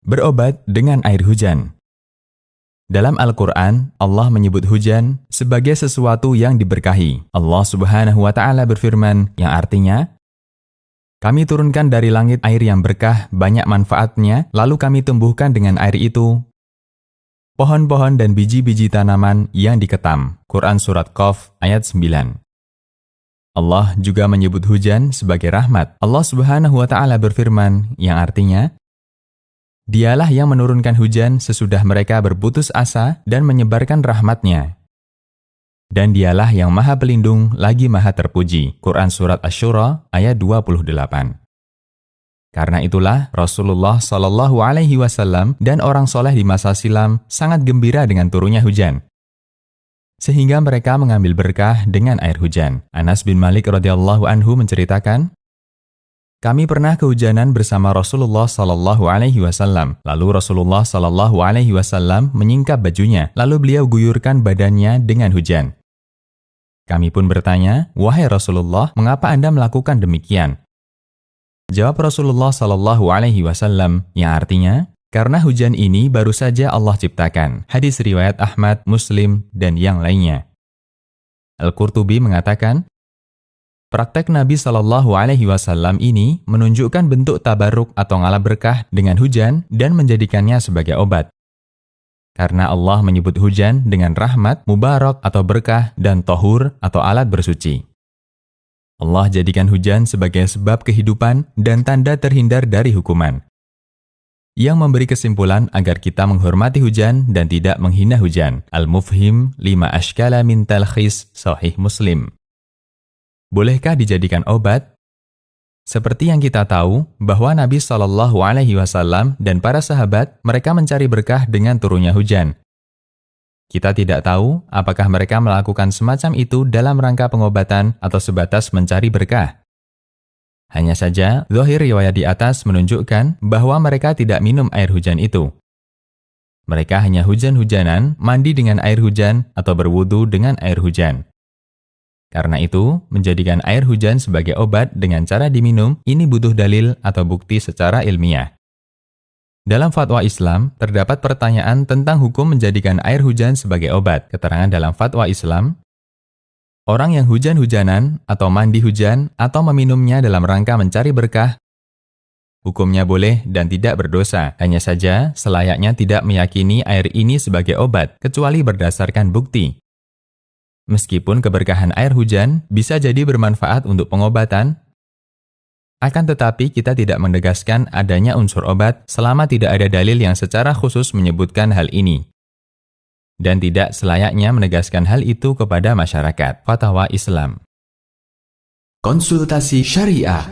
Berobat dengan air hujan. Dalam Al-Quran, Allah menyebut hujan sebagai sesuatu yang diberkahi. Allah Subhanahu wa Ta'ala berfirman, yang artinya, kami turunkan dari langit air yang berkah, banyak manfaatnya, lalu kami tumbuhkan dengan air itu pohon-pohon dan biji-biji tanaman yang diketam. Quran Surat Qaf ayat 9. Allah juga menyebut hujan sebagai rahmat. Allah Subhanahu wa Ta'ala berfirman, yang artinya, Dialah yang menurunkan hujan sesudah mereka berputus asa dan menyebarkan rahmat-Nya. Dan Dialah yang Maha Pelindung lagi Maha Terpuji. Quran Surat Asy-Syura ayat 28. Karena itulah Rasulullah SAW dan orang soleh di masa silam sangat gembira dengan turunnya hujan, sehingga mereka mengambil berkah dengan air hujan. Anas bin Malik radhiyallahu anhu menceritakan, kami pernah kehujanan bersama Rasulullah SAW. Lalu Rasulullah SAW menyingkap bajunya, lalu beliau guyurkan badannya dengan hujan. Kami pun bertanya, wahai Rasulullah, mengapa Anda melakukan demikian? Jawab Rasulullah SAW, yang artinya, karena hujan ini baru saja Allah ciptakan. Hadis riwayat Ahmad, Muslim, dan yang lainnya. Al-Qurtubi mengatakan, praktek Nabi SAW ini menunjukkan bentuk tabarruk atau ngalah berkah dengan hujan dan menjadikannya sebagai obat. Karena Allah menyebut hujan dengan rahmat, mubarak atau berkah, dan tohur atau alat bersuci. Allah jadikan hujan sebagai sebab kehidupan dan tanda terhindar dari hukuman, yang memberi kesimpulan agar kita menghormati hujan dan tidak menghina hujan. Al-Mufhim 5 Ashkala min Talkhis Sahih Muslim. Bolehkah dijadikan obat? Seperti yang kita tahu bahwa Nabi SAW dan para sahabat mereka mencari berkah dengan turunnya hujan. Kita tidak tahu apakah mereka melakukan semacam itu dalam rangka pengobatan atau sebatas mencari berkah. Hanya saja, zahir riwayat di atas menunjukkan bahwa mereka tidak minum air hujan itu. Mereka hanya hujan-hujanan, mandi dengan air hujan, atau berwudu dengan air hujan. Karena itu, menjadikan air hujan sebagai obat dengan cara diminum, ini butuh dalil atau bukti secara ilmiah. Dalam fatwa Islam, terdapat pertanyaan tentang hukum menjadikan air hujan sebagai obat. Keterangan dalam fatwa Islam, orang yang hujan-hujanan atau mandi hujan atau meminumnya dalam rangka mencari berkah, hukumnya boleh dan tidak berdosa. Hanya saja, selayaknya tidak meyakini air ini sebagai obat, kecuali berdasarkan bukti. Meskipun keberkahan air hujan bisa jadi bermanfaat untuk pengobatan, akan tetapi kita tidak menegaskan adanya unsur obat selama tidak ada dalil yang secara khusus menyebutkan hal ini. Dan tidak selayaknya menegaskan hal itu kepada masyarakat. Fatwa Islam. Konsultasi Syariah.